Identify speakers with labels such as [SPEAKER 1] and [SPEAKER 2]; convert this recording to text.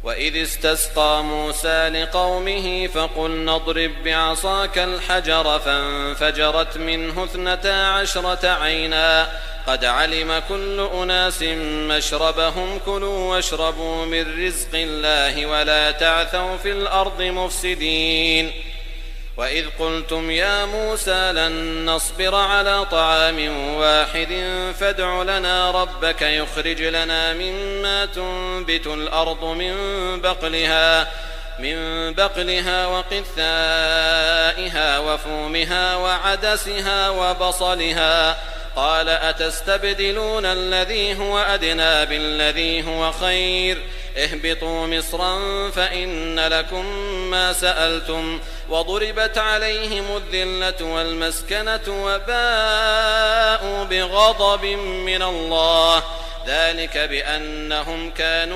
[SPEAKER 1] وإذ استسقى موسى لقومه فقلنا اضرب بعصاك الحجر فانفجرت منه 12 عينا قد علم كل أناس مشربهم كلوا واشربوا من رزق الله ولا تعثوا في الأرض مفسدين وإذ قلتم يا موسى لن نصبر على طعام واحد فادع لنا ربك يخرج لنا مما تنبت الأرض من بقلها وقثائها وفومها وعدسها وبصلها قال أتستبدلون الذي هو أدنى بالذي هو خير اهبطوا مصرا فإن لكم ما سألتم وضربت عليهم الذلة والمسكنة وباءوا بغضب من الله ذلك بأنهم كانوا